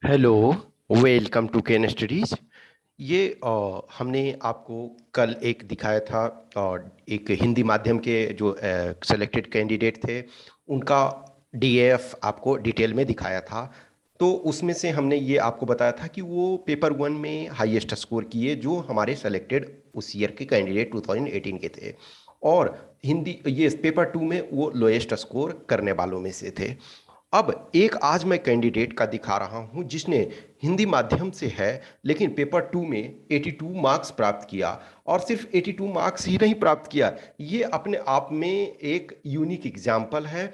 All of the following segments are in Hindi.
Hello. Welcome to Ken Studies. ये हमने आपको कल एक दिखाया था। एक हिंदी माध्यम के जो सेलेक्टेड कैंडिडेट थे उनका डीएफ आपको डिटेल में दिखाया था। तो उसमें से हमने ये आपको बताया था कि वो पेपर वन में हाईएस्ट स्कोर किए जो हमारे सेलेक्टेड उस ईयर के कैंडिडेट 2018 के थे। और हिंदी ये पेपर टू में वो लोएस्ट स्कोर करने वालों में से थे। अब एक आज मैं कैंडिडेट का दिखा रहा हूं जिसने हिंदी माध्यम से है लेकिन पेपर टू में 82 मार्क्स प्राप्त किया। और सिर्फ 82 मार्क्स ही नहीं प्राप्त किया, ये अपने आप में एक यूनिक एग्जाम्पल है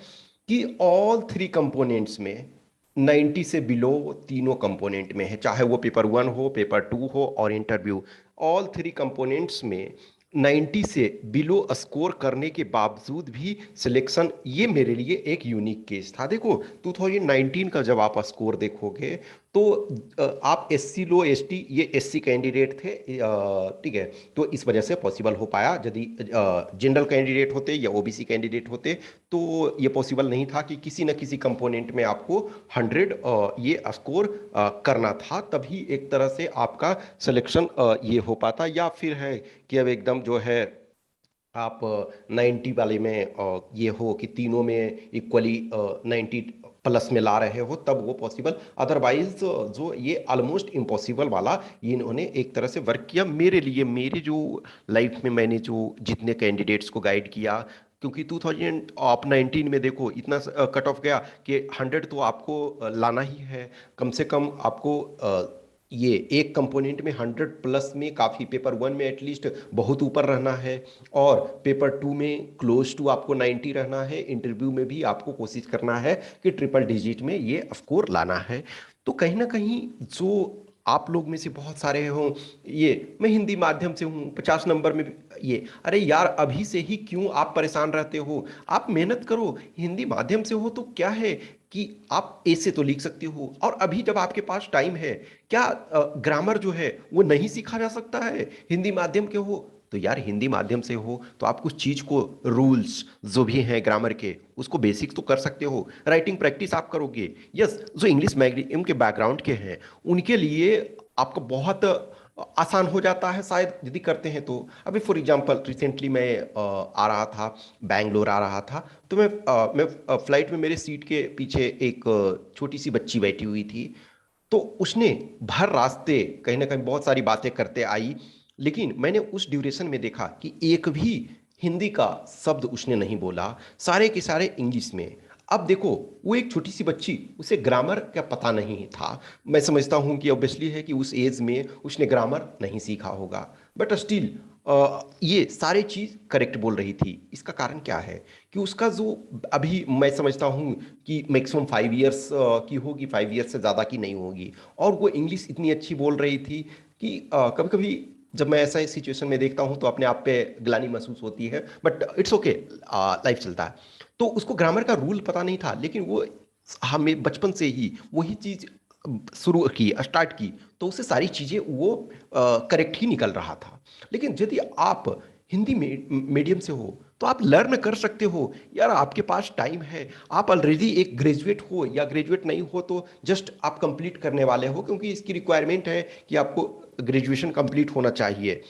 कि ऑल थ्री कंपोनेंट्स में 90 से बिलो तीनों कंपोनेंट में है, चाहे वो पेपर वन हो, पेपर टू हो और इंटरव्यू। ऑल थ्री कंपोनेंट्स में 90 से बिलो स्कोर करने के बावजूद भी सिलेक्शन, ये मेरे लिए एक यूनिक केस था। देखो 2019 का जब आप स्कोर देखोगे तो आप एससी लो, एसटी, ये एससी कैंडिडेट थे, ठीक है। तो इस वजह से पॉसिबल हो पाया। यदि जनरल कैंडिडेट होते या ओबीसी कैंडिडेट होते तो ये पॉसिबल नहीं था कि किसी न किसी कंपोनेंट में आपको 100 ये स्कोर करना था, तभी एक तरह से आपका सिलेक्शन ये हो पाता। या फिर है कि अब एकदम जो है आप 90 वाले में ये हो कि तीनों में इक्वली 90 प्लस में ला रहे हो, तब वो पॉसिबल। अदरवाइज जो ये ऑलमोस्ट इम्पॉसिबल वाला ये इन्होंने एक तरह से वर्क किया मेरे लिए। मेरे जो लाइफ में मैंने जो जितने कैंडिडेट्स को गाइड किया, क्योंकि 2000 आप 19 में देखो इतना कट ऑफ गया कि 100 तो आपको लाना ही है। कम से कम आपको ये एक कंपोनेंट में 100 प्लस में काफ़ी, पेपर वन में एटलीस्ट बहुत ऊपर रहना है, और पेपर टू में क्लोज टू आपको 90 रहना है। इंटरव्यू में भी आपको कोशिश करना है कि ट्रिपल डिजिट में ये स्कोर लाना है। तो कहीं ना कहीं जो आप लोग में से बहुत सारे हों, ये मैं हिंदी माध्यम से हूँ 50 नंबर में ये, अरे यार अभी से ही क्यों आप परेशान रहते हो? आप मेहनत करो। हिंदी माध्यम से हो तो क्या है कि आप ऐसे तो लिख सकते हो, और अभी जब आपके पास टाइम है, क्या ग्रामर जो है वो नहीं सीखा जा सकता है? हिंदी माध्यम के हो तो यार, हिंदी माध्यम से हो तो आप कुछ चीज को, रूल्स जो भी हैं ग्रामर के, उसको बेसिक तो कर सकते हो। राइटिंग प्रैक्टिस आप करोगे। यस, जो इंग्लिश मीडियम के बैकग्राउंड के हैं उनके लिए आपको बहुत आसान हो जाता है शायद, यदि करते हैं तो। अभी फॉर एग्जांपल रिसेंटली मैं आ रहा था, बैंगलोर आ रहा था, तो मैं फ्लाइट में मेरे सीट के पीछे एक छोटी सी बच्ची बैठी हुई थी। तो उसने भर रास्ते कहीं ना कहीं बहुत सारी बातें करते आई, लेकिन मैंने उस ड्यूरेशन में देखा कि एक भी हिंदी का शब्द उसने नहीं बोला, सारे के सारे इंग्लिश में। अब देखो, वो एक छोटी सी बच्ची, उसे ग्रामर का पता नहीं था। मैं समझता हूं कि ऑब्वियसली है कि उस एज में उसने ग्रामर नहीं सीखा होगा, बट स्टिल ये सारी चीज करेक्ट बोल रही थी। इसका कारण क्या है कि उसका जो, अभी मैं समझता हूँ कि मैक्सिमम 5 इयर्स की होगी, 5 इयर्स से ज़्यादा की नहीं होगी। और वो इंग्लिश इतनी अच्छी बोल रही थी कि कभी कभी जब मैं ऐसा सिचुएशन में देखता हूँ तो अपने आप पे ग्लानि महसूस होती है, बट इट्स ओके, लाइफ चलता है। तो उसको ग्रामर का रूल पता नहीं था, लेकिन वो हमें बचपन से ही वही चीज शुरू की, स्टार्ट की, तो उससे सारी चीजें वो करेक्ट ही निकल रहा था। लेकिन यदि आप हिंदी मीडियम से हो तो आप लर्न कर सकते हो यार, आपके पास टाइम है। आप ऑलरेडी एक ग्रेजुएट हो या ग्रेजुएट नहीं हो तो जस्ट आप कंप्लीट करने वाले हो, क्योंकि इसकी रिक्वायरमेंट है कि आपको ग्रेजुएशन कंप्लीट होना चाहिए।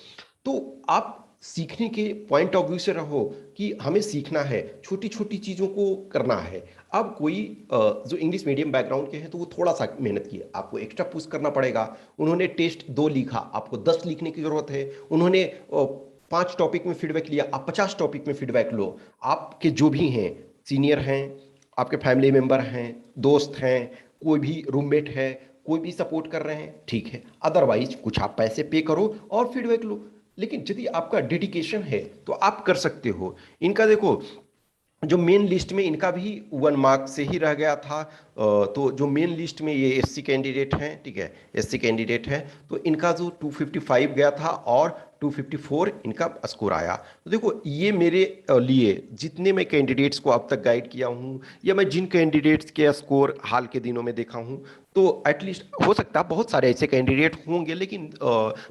तो आप सीखने के पॉइंट ऑफ व्यू से रहो कि हमें सीखना है, छोटी छोटी चीज़ों को करना है। अब कोई जो इंग्लिश मीडियम बैकग्राउंड के हैं तो वो थोड़ा सा मेहनत किए, आपको एक्स्ट्रा पुश करना पड़ेगा। उन्होंने टेस्ट 2 लिखा, आपको 10 लिखने की जरूरत है। उन्होंने 5 टॉपिक में फीडबैक लिया, आप 50 टॉपिक में फीडबैक लो। आपके जो भी हैं, सीनियर हैं, आपके फैमिली मेंबर हैं, दोस्त हैं, कोई भी रूममेट है, कोई भी सपोर्ट कर रहे हैं, ठीक है। अदरवाइज कुछ आप पैसे पे करो और फीडबैक लो। लेकिन यदि आपका डेडिकेशन है तो आप कर सकते हो। इनका देखो, जो मेन लिस्ट में इनका भी 1 मार्क से ही रह गया था। तो जो मेन लिस्ट में ये एससी कैंडिडेट हैं, ठीक है, एससी कैंडिडेट हैं, तो इनका जो 255 गया था और 254 इनका स्कोर आया। तो देखो, ये मेरे लिए जितने मैं कैंडिडेट्स को अब तक गाइड किया हूँ, या मैं जिन कैंडिडेट्स के स्कोर हाल के दिनों में देखा हूँ, तो एटलीस्ट हो सकता है बहुत सारे ऐसे कैंडिडेट होंगे, लेकिन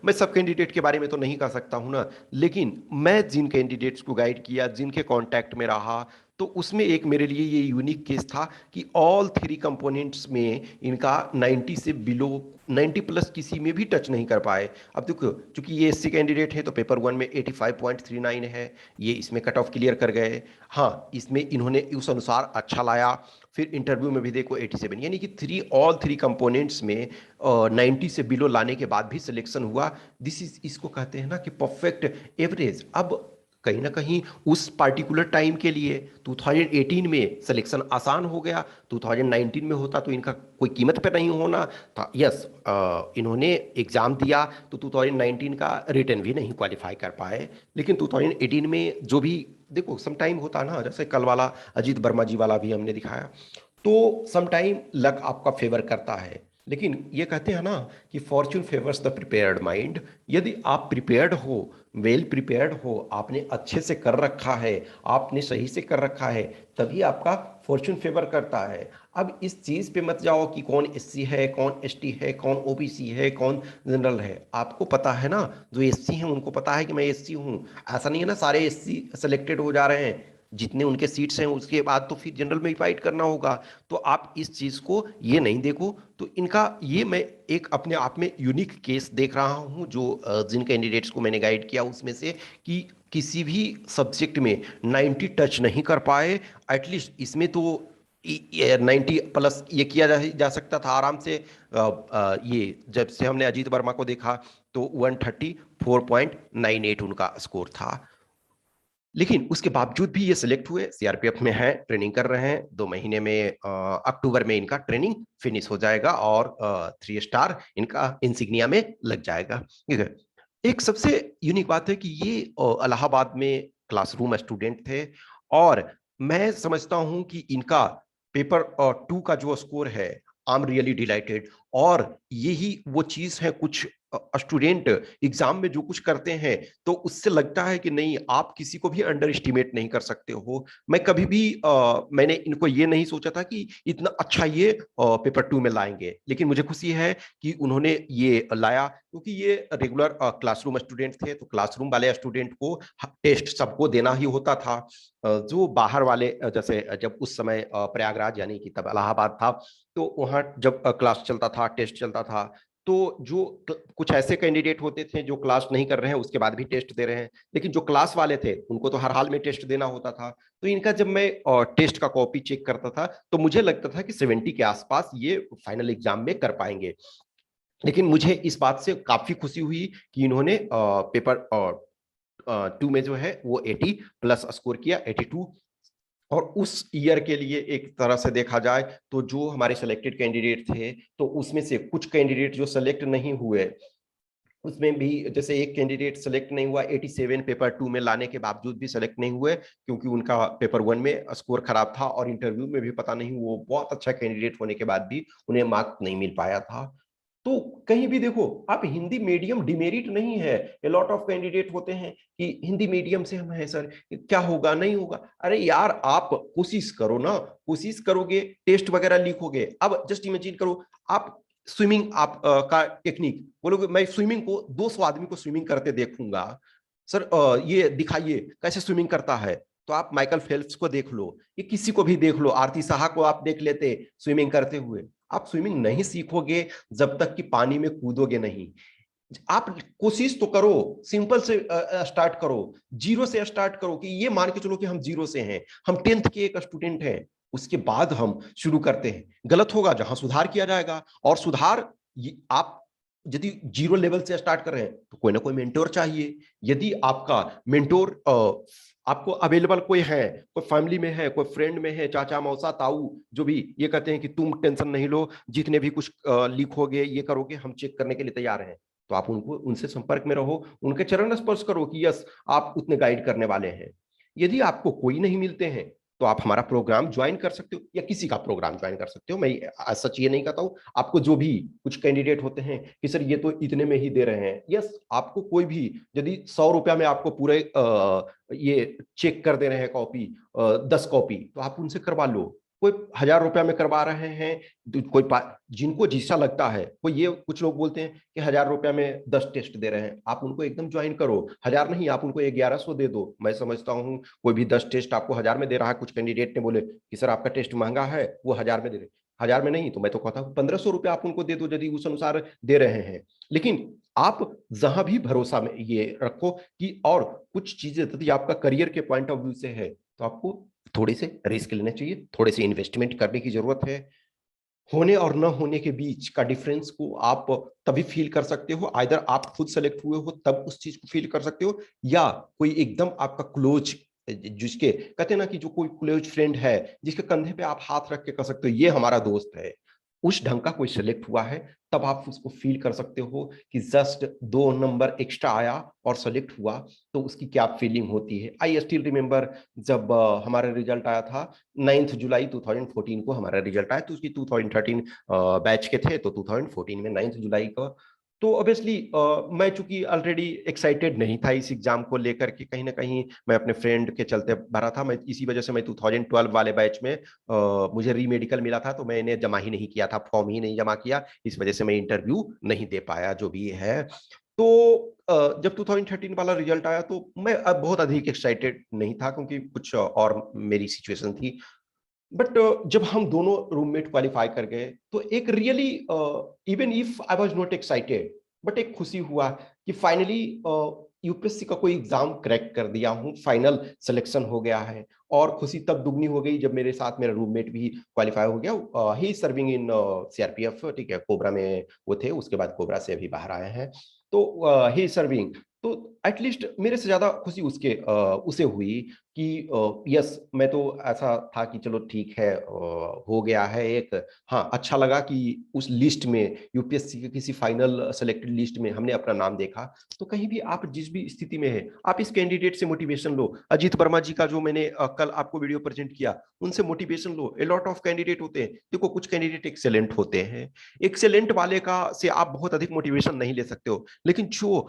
मैं सब कैंडिडेट के बारे में तो नहीं कह सकता हूँ ना। लेकिन मैं जिन कैंडिडेट्स को गाइड किया, जिनके कांटेक्ट में रहा, तो उसमें एक मेरे लिए ये यूनिक केस था कि ऑल थ्री कंपोनेंट्स में इनका 90 से बिलो 90 प्लस किसी में भी टच नहीं कर पाए। अब देखो, चूंकि ये एससी कैंडिडेट है तो पेपर वन में 85.39 है, ये इसमें कट ऑफ क्लियर कर गए। हाँ, इसमें इन्होंने उस अनुसार अच्छा लाया। फिर इंटरव्यू में भी देखो 87, यानी कि ऑल थ्री कंपोनेंट्स में 90 से बिलो लाने के बाद भी सिलेक्शन हुआ। दिस इज, इसको कहते हैं ना कि परफेक्ट एवरेज। अब कहीं ना कहीं उस पार्टिकुलर टाइम के लिए 2018 में सिलेक्शन आसान हो गया, 2019 में होता तो इनका कोई कीमत पे नहीं होना था। यस, इन्होंने एग्जाम दिया तो 2019 का रिटर्न भी नहीं क्वालिफाई कर पाए, लेकिन 2018 में जो भी देखो सम टाइम होता ना, जैसे कल वाला अजीत वर्मा जी वाला भी हमने दिखाया, तो सम टाइम लक आपका फेवर करता है। लेकिन ये कहते हैं ना कि Fortune favours the prepared mind. यदि आप प्रिपेयर्ड हो, वेल प्रिपेयर्ड हो, आपने अच्छे से कर रखा है, आपने सही से कर रखा है, तभी आपका फॉर्च्यून फेवर करता है। अब इस चीज पे मत जाओ कि कौन एससी है, कौन एसटी है, कौन ओबीसी है, कौन जनरल है। आपको पता है ना, जो एससी हैं उनको पता है कि मैं एससी हूं। ऐसा नहीं है ना सारे एससी सेलेक्टेड हो जा रहे हैं, जितने उनके सीट्स हैं उसके बाद तो फिर जनरल में ही फाइट करना होगा। तो आप इस चीज को ये नहीं देखो। तो इनका ये मैं एक अपने आप में यूनिक केस देख रहा हूं, जो जिन कैंडिडेट्स को मैंने गाइड किया उसमें से, कि किसी भी सब्जेक्ट में 90 टच नहीं कर पाए। एटलीस्ट इसमें तो 90 प्लस ये किया जा सकता था आराम से। ये जब से हमने अजीत वर्मा को देखा तो 134.98 उनका स्कोर था। लेकिन उसके बावजूद भी ये सिलेक्ट हुए, सीआरपीएफ में हैं, ट्रेनिंग कर रहे हैं। 2 महीने में अक्टूबर में इनका ट्रेनिंग फिनिश हो जाएगा और 3 स्टार इनका इंसिग्निया में लग जाएगा। ठीक है। एक सबसे यूनिक बात है कि ये इलाहाबाद में क्लासरूम स्टूडेंट थे, और मैं समझता हूं कि इनका पेपर 2 का जो स्कोर है, आई एम रियली डिलाइटेड। और यही वो चीज है, कुछ स्टूडेंट एग्जाम में जो कुछ करते हैं तो उससे लगता है कि नहीं, आप किसी को भी अंडर एस्टिमेट नहीं कर सकते हो। मैं कभी भी मैंने इनको ये नहीं सोचा था कि इतना अच्छा ये पेपर 2 में लाएंगे, लेकिन मुझे खुशी है कि उन्होंने ये लाया, क्योंकि ये रेगुलर क्लासरूम स्टूडेंट थे। तो क्लासरूम वाले स्टूडेंट को टेस्ट सबको देना ही होता था। जो बाहर वाले जैसे जब उस समय प्रयागराज यानी कि तब इलाहाबाद था, तो वहाँ जब क्लास चलता था, टेस्ट चलता था, तो जो कुछ ऐसे कैंडिडेट होते थे जो क्लास नहीं कर रहे हैं उसके बाद भी टेस्ट दे रहे हैं, लेकिन जो क्लास वाले थे उनको तो हर हाल में टेस्ट देना होता था। तो इनका जब मैं टेस्ट का कॉपी चेक करता था तो मुझे लगता था कि 70 के आसपास ये फाइनल एग्जाम में कर पाएंगे। लेकिन मुझे इस बात से काफी खुशी हुई कि इन्होंने पेपर 2 में जो है वो 80 प्लस स्कोर किया, 82। और उस ईयर के लिए एक तरह से देखा जाए तो जो हमारे सिलेक्टेड कैंडिडेट थे, तो उसमें से कुछ कैंडिडेट जो सेलेक्ट नहीं हुए, उसमें भी जैसे एक कैंडिडेट सेलेक्ट नहीं हुआ, 87 पेपर 2 में लाने के बावजूद भी सेलेक्ट नहीं हुए, क्योंकि उनका पेपर 1 में स्कोर खराब था, और इंटरव्यू में भी पता नहीं वो बहुत अच्छा कैंडिडेट होने के बाद भी उन्हें मार्क नहीं मिल पाया था। तो कहीं भी देखो आप, हिंदी मीडियम डिमेरिट नहीं है। ए लॉट ऑफ कैंडिडेट होते हैं कि हिंदी मीडियम से हम है सर, क्या होगा नहीं होगा। अरे यार, आप कोशिश करो ना, कोशिश करोगे टेस्ट वगैरह लिखोगे। अब जस्ट इमेजिन करो, आप स्विमिंग आप का टेक्निक बोलोगे, मैं स्विमिंग को 200 आदमी को स्विमिंग करते देखूंगा, सर ये दिखाइए कैसे स्विमिंग करता है। तो आप माइकल फेल्प्स को देख लो, ये किसी को भी देख लो, आरती साहा को आप देख लेते स्विमिंग करते हुए। आप स्विमिंग नहीं सीखोगे जब तक कि पानी में कूदोगे नहीं। आप कोशिश तो करो, सिंपल से स्टार्ट करो, जीरो से स्टार्ट करो, कि ये मान के चलो कि हम जीरो से हैं, हम 10th के एक स्टूडेंट हैं। उसके बाद हम शुरू करते हैं। गलत होगा जहां सुधार किया जाएगा, और सुधार आप यदि जीरो लेवल से स्टार्ट कर रहे हैं तो कोई ना कोई मेंटोर चाहिए। यदि आपका मेंटोर आपको अवेलेबल कोई है, कोई फैमिली में है, कोई फ्रेंड में है, चाचा मौसा ताऊ, जो भी ये कहते हैं कि तुम टेंशन नहीं लो, जितने भी कुछ लिखोगे ये करोगे, हम चेक करने के लिए तैयार हैं, तो आप उनको उनसे संपर्क में रहो, उनके चरण स्पर्श करो कि यस, आप उतने गाइड करने वाले हैं। यदि आपको कोई नहीं मिलते हैं तो आप हमारा प्रोग्राम ज्वाइन कर सकते हो, या किसी का प्रोग्राम ज्वाइन कर सकते हो। मैं सच ये नहीं कहता हूं। आपको जो भी कुछ कैंडिडेट होते हैं कि सर ये तो इतने में ही दे रहे हैं, यस, आपको कोई भी यदि 100 रुपया में आपको पूरे ये चेक कर दे रहे हैं कॉपी, 10 कॉपी, तो आप उनसे करवा लो। कोई 1000 रुपया में करवा रहे हैं, जिनको जैसा लगता है। कोई ये कुछ लोग बोलते हैं कि 1000 रुपया में 10 टेस्ट दे रहे हैं, आप उनको एकदम ज्वाइन करो। 1000 नहीं, आप उनको 1100 दे दो। मैं समझता हूँ कोई भी 10 टेस्ट आपको 1000 में दे रहा है। कुछ कैंडिडेट ने बोले कि सर आपका टेस्ट महंगा है, वो 1000 में दे रहे। 1000 में नहीं तो मैं तो कहता हूँ 1500 रुपया आप उनको दे दो, यदि उस अनुसार दे रहे हैं। लेकिन आप जहां भी भरोसा में ये रखो कि, और कुछ चीजें यदि आपका करियर के पॉइंट ऑफ व्यू से है तो आपको थोड़े से रिस्क लेने चाहिए, थोड़े से इन्वेस्टमेंट करने की जरूरत है। होने और न होने के बीच का डिफरेंस को आप तभी फील कर सकते हो, आइदर आप खुद सेलेक्ट हुए हो तब उस चीज को फील कर सकते हो, या कोई एकदम आपका क्लोज, जिसके कहते हैं ना कि जो कोई क्लोज फ्रेंड है, जिसके कंधे पे आप हाथ रख के कह सकते हो ये हमारा दोस्त है, उस ढंग का कोई सेलेक्ट हुआ है, तब आप उसको फील कर सकते हो कि जस्ट 2 नंबर एक्स्ट्रा आया और सेलेक्ट हुआ तो उसकी क्या फीलिंग होती है। आई स्टिल रिमेंबर जब हमारा रिजल्ट आया था 9 जुलाई 2014 को हमारा रिजल्ट आया, तो उसकी 2013 बैच के थे, तो 2014 में 9 जुलाई का। तो ऑब्वियसली मैं चूंकि ऑलरेडी एक्साइटेड नहीं था इस एग्जाम को लेकर के, कहीं ना कहीं मैं अपने फ्रेंड के चलते भरा था। मैं इसी वजह से मैं 2012 वाले बैच में मुझे री मेडिकल मिला था, तो मैंने जमा ही नहीं किया था, फॉर्म ही नहीं जमा किया, इस वजह से मैं इंटरव्यू नहीं दे पाया, जो भी है। तो जब 2013 वाला रिजल्ट आया तो मैं अब बहुत अधिक एक्साइटेड नहीं था, क्योंकि कुछ और मेरी सिचुएशन थी। बट जब हम दोनों रूममेट क्वालिफाई कर गए तो एक really, even if I was not excited, but एक खुशी हुआ कि फाइनली यूपीएससी का कोई एग्जाम क्रैक कर दिया हूँ, फाइनल सिलेक्शन हो गया है। और खुशी तब दुगनी हो गई जब मेरे साथ मेरा रूममेट भी क्वालिफाई हो गया। ही सर्विंग इन सीआरपीएफ, ठीक है, कोबरा में वो थे, उसके बाद कोबरा से अभी बाहर आए हैं। तो ही सर्विंग, तो एटलीस्ट मेरे से ज्यादा खुशी उसे हुई कि यस, मैं तो ऐसा था कि चलो ठीक है, हो गया है एक। हाँ, अच्छा लगा कि उस लिस्ट में, यूपीएससी के किसी फाइनल सेलेक्टेड लिस्ट में हमने अपना नाम देखा। तो कहीं भी आप जिस भी स्थिति में है, आप इस कैंडिडेट से मोटिवेशन लो। अजीत वर्मा जी का जो मैंने कल आपको वीडियो प्रेजेंट किया, उनसे motivation low. A lot of candidate होते हैं, देखो कुछ कैंडिडेट एक्सेलेंट होते हैं, एक्सेलेंट वाले का से आप बहुत अधिक मोटिवेशन नहीं ले सकते हो, लेकिन जो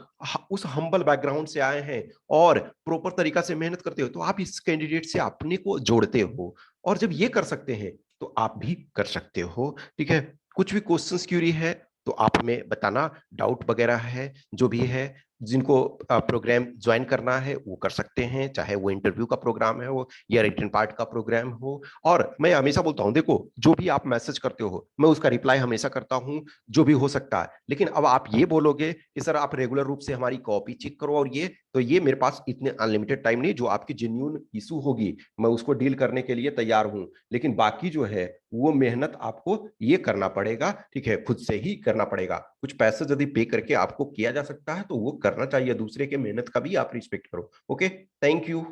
उस हम्बल बैकग्राउंड से आए हैं और प्रॉपर तरीका से मेहनत करते हो, तो आप इस कैंडिडेट से अपने को जोड़ते हो। और जब ये कर सकते हैं तो आप भी कर सकते हो, ठीक है। कुछ भी क्वेश्चंस क्यूरी है तो आप हमें बताना, डाउट वगैरह है जो भी है, जिनको प्रोग्राम ज्वाइन करना है वो कर सकते हैं, चाहे वो इंटरव्यू का प्रोग्राम है हो या रिटन पार्ट का प्रोग्राम हो। और मैं हमेशा बोलता हूं, देखो जो भी आप मैसेज करते हो मैं उसका रिप्लाई हमेशा करता हूं, जो भी हो सकता है। लेकिन अब आप ये बोलोगे कि सर आप रेगुलर रूप से हमारी कॉपी चेक करो और ये, तो ये मेरे पास इतने अनलिमिटेड टाइम नहीं। जो आपकी जेन्युइन इशू होगी मैं उसको डील करने के लिए तैयार हूं, लेकिन बाकी जो है वो मेहनत आपको ये करना पड़ेगा, ठीक है, खुद से ही करना पड़ेगा। कुछ पैसे यदि पे करके आपको किया जा सकता है तो वो करना चाहिए, दूसरे के मेहनत का भी आप रिस्पेक्ट करो। Okay, thank you.